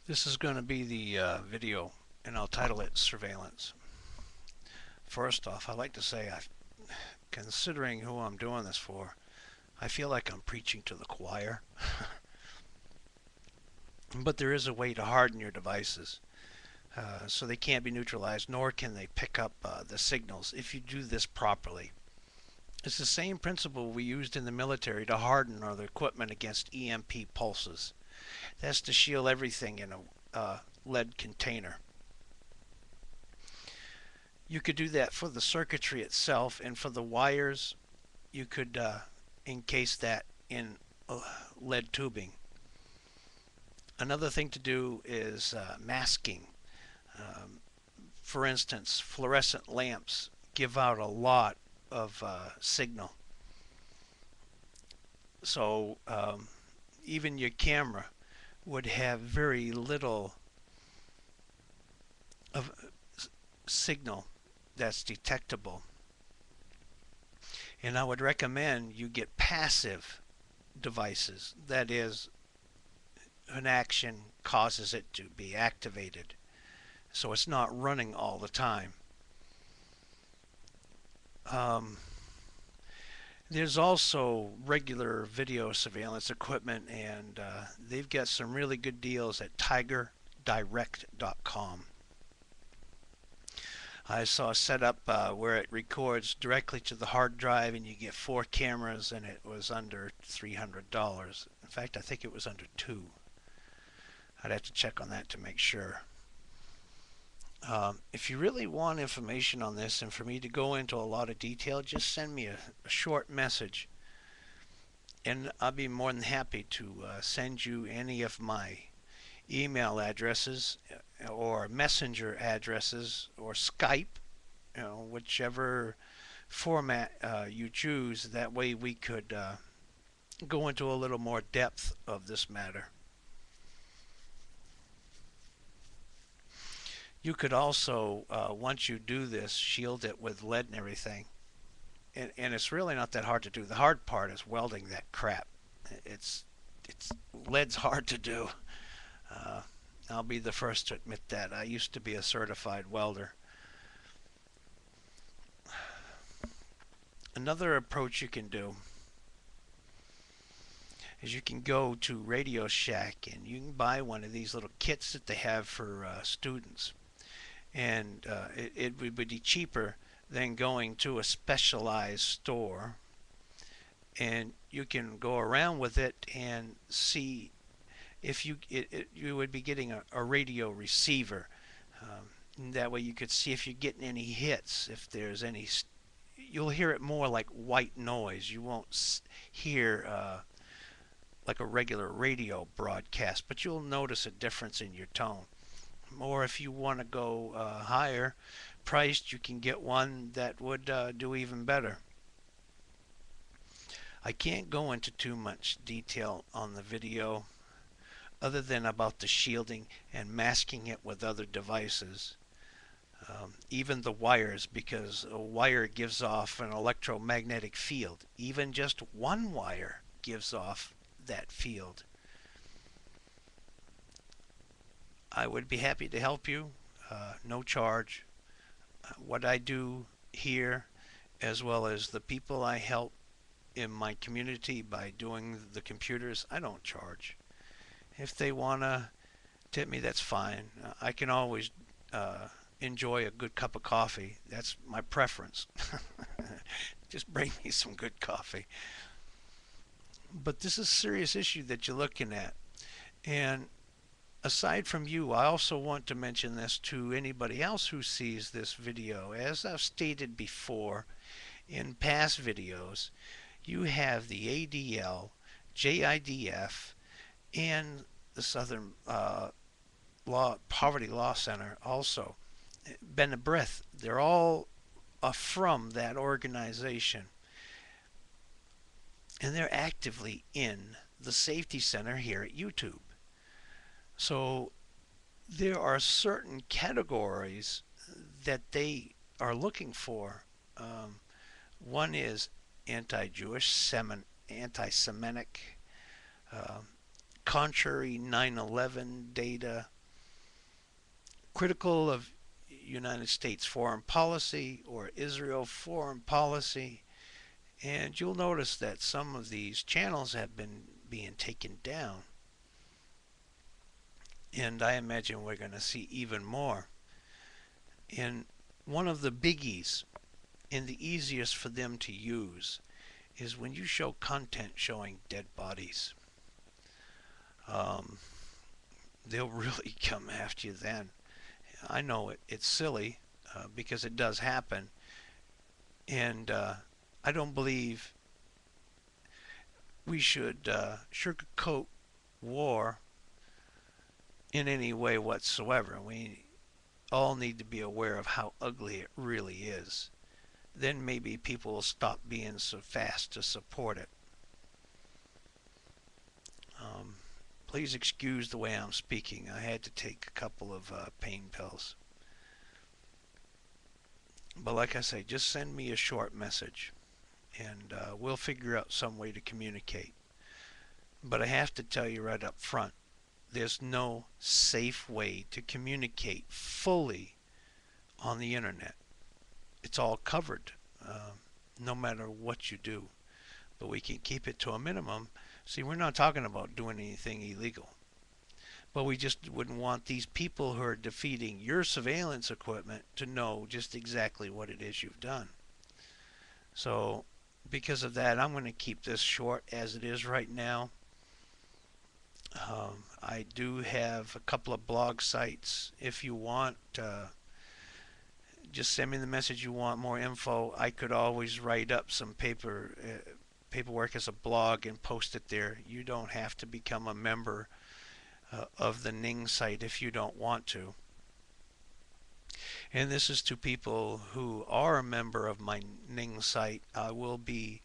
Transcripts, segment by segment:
This is going to be the video, and I'll title it Surveillance. First off, I'd like to say, considering who I'm doing this for, I feel like I'm preaching to the choir. But there is a way to harden your devices so they can't be neutralized, nor can they pick up the signals if you do this properly. It's the same principle we used in the military to harden our equipment against EMP pulses. That's to shield everything in a lead container. You could do that for the circuitry itself, and for the wires, you could encase that in lead tubing. Another thing to do is masking. Um, for instance, fluorescent lamps give out a lot of signal. So even your camera would have very little of signal that's detectable. And I would recommend you get passive devices. That is, an action causes it to be activated. So it's not running all the time. Um, there's also regular video surveillance equipment, and they've got some really good deals at tigerdirect.com. I saw a setup where it records directly to the hard drive, and you get 4 cameras, and it was under $300. In fact, I think it was under two. I'd have to check on that to make sure. If you really want information on this and for me to go into a lot of detail, just send me a short message, and I'll be more than happy to send you any of my email addresses or messenger addresses or Skype, whichever format you choose. That way we could go into a little more depth of this matter. You could also, once you do this, shield it with lead and everything. And it's really not that hard to do. The hard part is welding that crap. It's it's lead's hard to do. Uh, I'll be the first to admit that. I used to be a certified welder. Another approach you can do is you can go to Radio Shack and you can buy one of these little kits that they have for students. And it would be cheaper than going to a specialized store. And you can go around with it and see if you would be getting a radio receiver. That way you could see if you're getting any hits, if there's any. You'll hear it more like white noise. You won't hear like a regular radio broadcast, but you'll notice a difference in your tone. Or if you want to go higher priced, you can get one that would do even better. I can't go into too much detail on the video other than about the shielding and masking it with other devices. Even the wires, because a wire gives off an electromagnetic field. Even just one wire gives off that field. I would be happy to help you, no charge. What I do here, as well as the people I help in my community by doing the computers, I don't charge. If they want to tip me, that's fine. I can always enjoy a good cup of coffee. That's my preference. Just bring me some good coffee. But this is a serious issue that you're looking at. And aside from you, I also want to mention this to anybody else who sees this video. As I've stated before in past videos, you have the ADL, JIDF, and the Southern Poverty Law Center also. Ben Breath, they're all from that organization. And they're actively in the Safety Center here at YouTube. So there are certain categories that they are looking for. One is anti-Jewish, anti-Semitic, uh, contrary 9/11 data, critical of United States foreign policy or Israel foreign policy. And you'll notice that some of these channels have been being taken down. And I imagine we're going to see even more. And one of the biggies and the easiest for them to use is when you show content showing dead bodies. Um, they'll really come after you then. I know it's silly because it does happen. And I don't believe we should sugarcoat war in any way whatsoever. We all need to be aware of how ugly it really is. Then maybe people will stop being so fast to support it. Please excuse the way I'm speaking. I had to take a couple of pain pills. But like I say, just send me a short message and we'll figure out some way to communicate. But I have to tell you right up front, there's no safe way to communicate fully on the internet. It's all covered, no matter what you do. But we can keep it to a minimum. See, we're not talking about doing anything illegal. But we just wouldn't want these people who are defeating your surveillance equipment to know just exactly what it is you've done. So because of that, I'm going to keep this short as it is right now. I do have a couple of blog sites. If you want, just send me the message you want more info. I could always write up some paperwork as a blog and post it there. You don't have to become a member of the Ning site if you don't want to. And this is to people who are a member of my Ning site. I will be,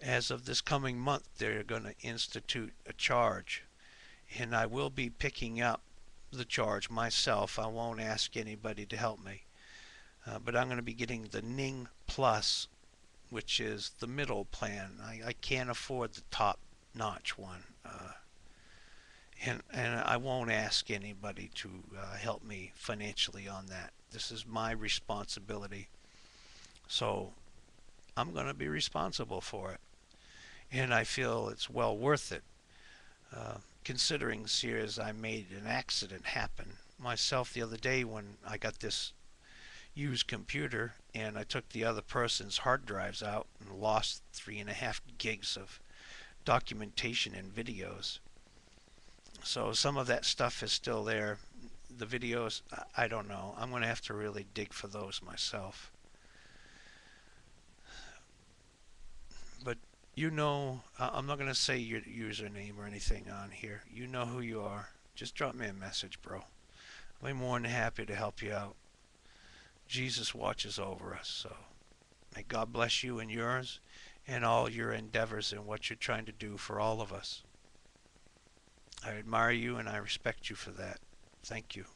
as of this coming month, they're going to institute a charge. And I will be picking up the charge myself. I won't ask anybody to help me. But I'm going to be getting the Ning Plus, which is the middle plan. I can't afford the top-notch one. And I won't ask anybody to help me financially on that. This is my responsibility. So I'm going to be responsible for it. And I feel it's well worth it. Considering, Sears, I made an accident happen myself the other day when I got this used computer and I took the other person's hard drives out and lost 3.5 gigs of documentation and videos. So some of that stuff is still there. The videos, I don't know. I'm going to have to really dig for those myself. But you know, I'm not going to say your username or anything on here. You know who you are. Just drop me a message, bro. I'll be more than happy to help you out. Jesus watches over us, so may God bless you and yours and all your endeavors and what you're trying to do for all of us. I admire you and I respect you for that. Thank you.